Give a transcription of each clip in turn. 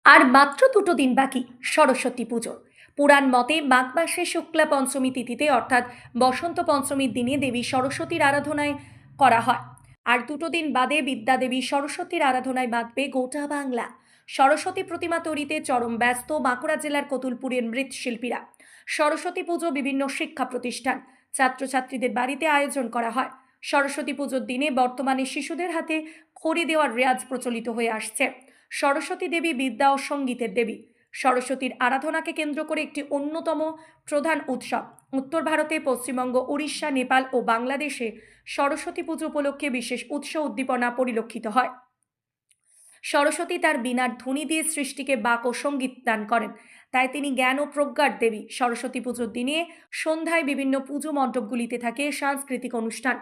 আর মাত্র 2টো দিন বাকি সরস্বতী পুজোর। পুরাণ মতে মাঘ মাসে শুক্লা পঞ্চমী তিথিতে অর্থাৎ বসন্ত পঞ্চমীর দিনে দেবী সরস্বতীর আরাধনায় করা হয়। আর 2টো দিন বাদে বিদ্যা দেবী সরস্বতীর আরাধনায় বাঁধবে গোটা বাংলা। সরস্বতী প্রতিমা তৈরিতে চরম ব্যস্ত বাঁকুড়া জেলার কতুলপুরের মৃৎশিল্পীরা। সরস্বতী পুজো বিভিন্ন শিক্ষা প্রতিষ্ঠান, ছাত্রছাত্রীদের বাড়িতে আয়োজন করা হয়। সরস্বতী পুজোর দিনে বর্তমানে শিশুদের হাতে খড়ি দেওয়ার রেওয়াজ প্রচলিত হয়ে আসছে। সরস্বতী দেবী বিদ্যা ও সঙ্গীতের দেবী। সরস্বতীর আরাধনাকে কেন্দ্র করে একটি অন্যতম প্রধান উৎসব। উত্তর ভারতে পশ্চিমবঙ্গ, উড়িষ্যা, নেপাল ও বাংলাদেশে সরস্বতী পুজো উপলক্ষে বিশেষ উৎসব উদ্দীপনা পরিলক্ষিত হয়। সরস্বতী তার বীণার ধ্বনি দিয়ে সৃষ্টিকে বাক ও সঙ্গীত দান করেন, তাই তিনি জ্ঞান ও প্রজ্ঞার দেবী। সরস্বতী পুজোর দিনে সন্ধ্যায় বিভিন্ন পুজো মণ্ডপগুলিতে থাকে সাংস্কৃতিক অনুষ্ঠান।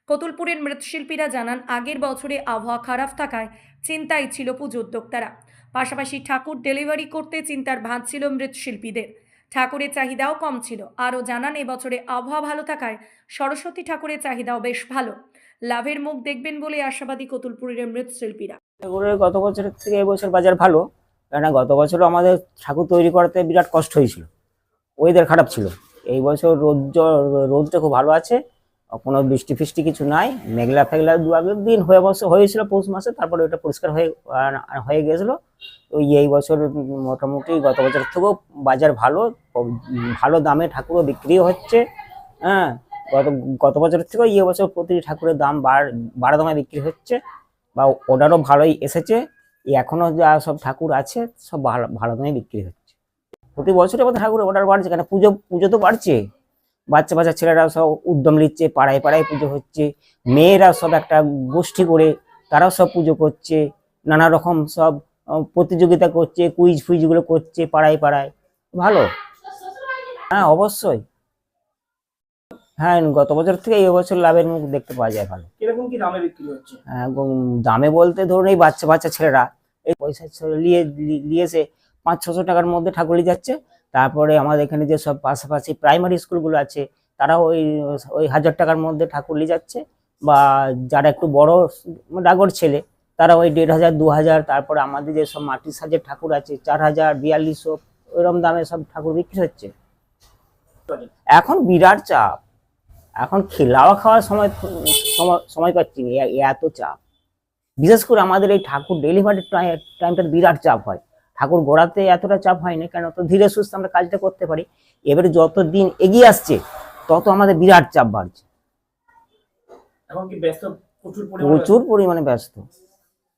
কতুলপুরের মৃৎশিল্পীরা জানান, আগের বছরে আবহাওয়া খারাপ থাকায় চিন্তায় ছিল পুজো উদ্যোক্তারা। পাশাপাশি ঠাকুর ডেলিভারি করতে চিন্তার ভাঁজ ছিল মৃৎশিল্পীদের। ঠাকুরের চাহিদাও কম ছিল। আরও জানান, এবছরে আবহাওয়া ভালো থাকায় সরস্বতী ঠাকুরের চাহিদাও বেশ ভালো। লাভের মুখ দেখবেন বলে আশাবাদী কতুলপুরের মৃৎশিল্পীরা। ঠাকুরের গত বছরের থেকে এবছর বাজার ভালো, কেননা গত বছরও আমাদের ঠাকুর তৈরি করাতে বিরাট কষ্ট হয়েছিল, ওয়েদার খারাপ ছিল। এই বছর রোদটা খুব ভালো আছে, কোনো বৃষ্টি ফিষ্টি কিছু নাই, মেঘলা ফেঘলা দু আগের দিন হয়েছিল পৌষ মাসে, তারপরে ওটা পরিষ্কার হয়ে গেছিলো। তো এই বছর মোটামুটি গত বছরের থেকেও বাজার ভালো, ভালো দামে ঠাকুরও বিক্রিও হচ্ছে। হ্যাঁ, গত বছরের থেকেও এই বছর প্রতিটি ঠাকুরের দাম বাড়া দামে বিক্রি হচ্ছে, বা অর্ডারও ভালোই এসেছে। এখনো যা সব ঠাকুর আছে সব ভালো দামে বিক্রি হচ্ছে। প্রতি বছরে আমাদের ঠাকুরের অর্ডার বাড়ছে, কেন পুজো তো বাড়ছে। বাচ্চা ছেলেরা সব উদ্যম নিচ্ছে, পাড়ায় পাড়ায় পুজো হচ্ছে। মেয়েরা সব একটা গোষ্ঠী করে তারাও সব পুজো করছে, নানা রকম সব প্রতিযোগিতা করছে, কুইজ ফুইজগুলো করছে পাড়ায় পাড়ায়। ভালো, হ্যাঁ অবশ্যই। হ্যাঁ, গত বছর থেকে এই বছর লাভের মুখ দেখতে পাওয়া যায় ভালো। কিরকম কি দামে বিক্রি হচ্ছে? দামে বলতে ধরুন, এই বাচ্চা ছেলেরা এই পয়সা নিয়ে এসে 500-600 টাকার মধ্যে ঠাকুর নিয়ে যাচ্ছে। তারপরে আমাদের এখানে যে সব পাশাপাশি প্রাইমারি স্কুলগুলো আছে, তারাও ওই 1000 টাকার মধ্যে ঠাকুর নিয়ে যাচ্ছে। বা যারা একটু বড় ডাগর ছেলে, তারা ওই 1500-2000। তারপরে আমাদের যে সব মাটির সাজের ঠাকুর আছে 4000, 4200, ওইরকম দামে সব ঠাকুর বিক্রি হচ্ছে। এখন বিরাট চাপ, এখন খাওয়ার সময় পাচ্ছি না, এত চাপ। বিশেষ করে আমাদের এই ঠাকুর ডেলিভারির টাইমটা বিরাট চাপ হয়। ঠাকুর গোড়াতে এতটা চাপ হয় না, কেন তো ধীরে সুস্থে আমরা কাজটা করতে পারি। এবারে যত দিন এগিয়ে আসছে তত আমাদের বিরাট চাপ বাড়ছে। এখন কি ব্যস্ত? প্রচুর পরিমাণে ব্যস্ত।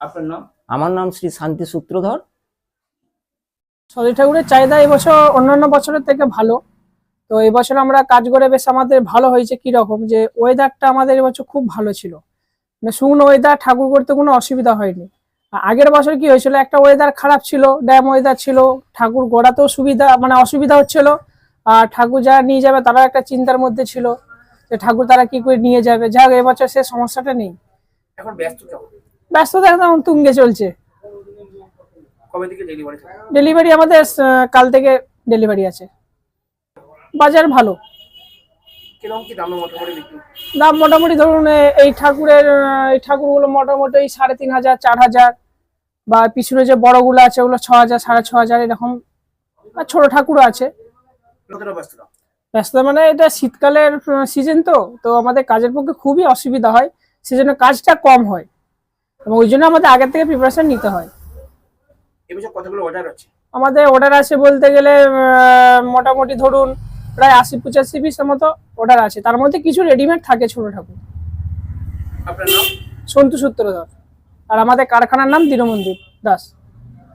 আপনার নাম? আমার নাম শ্রী শান্তি সূত্রধর। সরস্বতী ঠাকুরের চাহিদা এবছর অন্যান্য বছরের থেকে ভালো। তো এবছর আমরা কাজ করে বেশ আমাদের ভালো হয়েছে। কি রকম যে ওয়েদারটা আমাদের এবছর খুব ভালো ছিল, মানে শুকনো ওয়েদার, ঠাকুর করতে কোনো অসুবিধা হয়নি। আগের বছর কি হয়েছিল, একটা ওয়েদার খারাপ ছিল, ড্যাম ওয়েদার ছিল, ঠাকুর গড়াতেও অসুবিধা হচ্ছিল। আর ঠাকুর যারা নিয়ে যাবে তারা একটা চিন্তার মধ্যে ছিল যে ঠাকুর তারা কি করে নিয়ে যাবে। যাক, এবছর সে সমস্যাটা নেই। এখন ব্যস্ততা একদম তুঙ্গে চলছে। কবে থেকে ডেলিভারি? ডেলিভারি আমাদের কাল থেকে ডেলিভারি আছে। বাজার ভালো। কিরকম কি দামে মোটামুটি বিক্রি? দাম মোটামুটি ধরুন এই ঠাকুরগুলো মোটামুটি 3500, 4000, বা পিছনে যে বড়গুলো আছে ওগুলো 6000, 6500 এরকম। আর ছোট ঠাকুরও আছে। ব্যস্ততা মানে এটা শীতকালের সিজন, তো আমাদের কাজের পক্ষে খুবই অসুবিধা হয়, সেজন্য কাজটা কম হয় এবং ওই জন্য আমাদের আগের থেকে প্রিপারেশন নিতে হয়। এবছর কতগুলো অর্ডার আছে? আমাদের অর্ডার আছে বলতে গেলে মোটামুটি ধরুন প্রায় 80-85 পিসের মতো অর্ডার আছে। তার মধ্যে কিছু রেডিমেড থাকে ছোট ঠাকুর। আপনার নাম? সন্তু সূত্রধর। আর আমাদের কারখানার নাম দীনমন্দির দাস।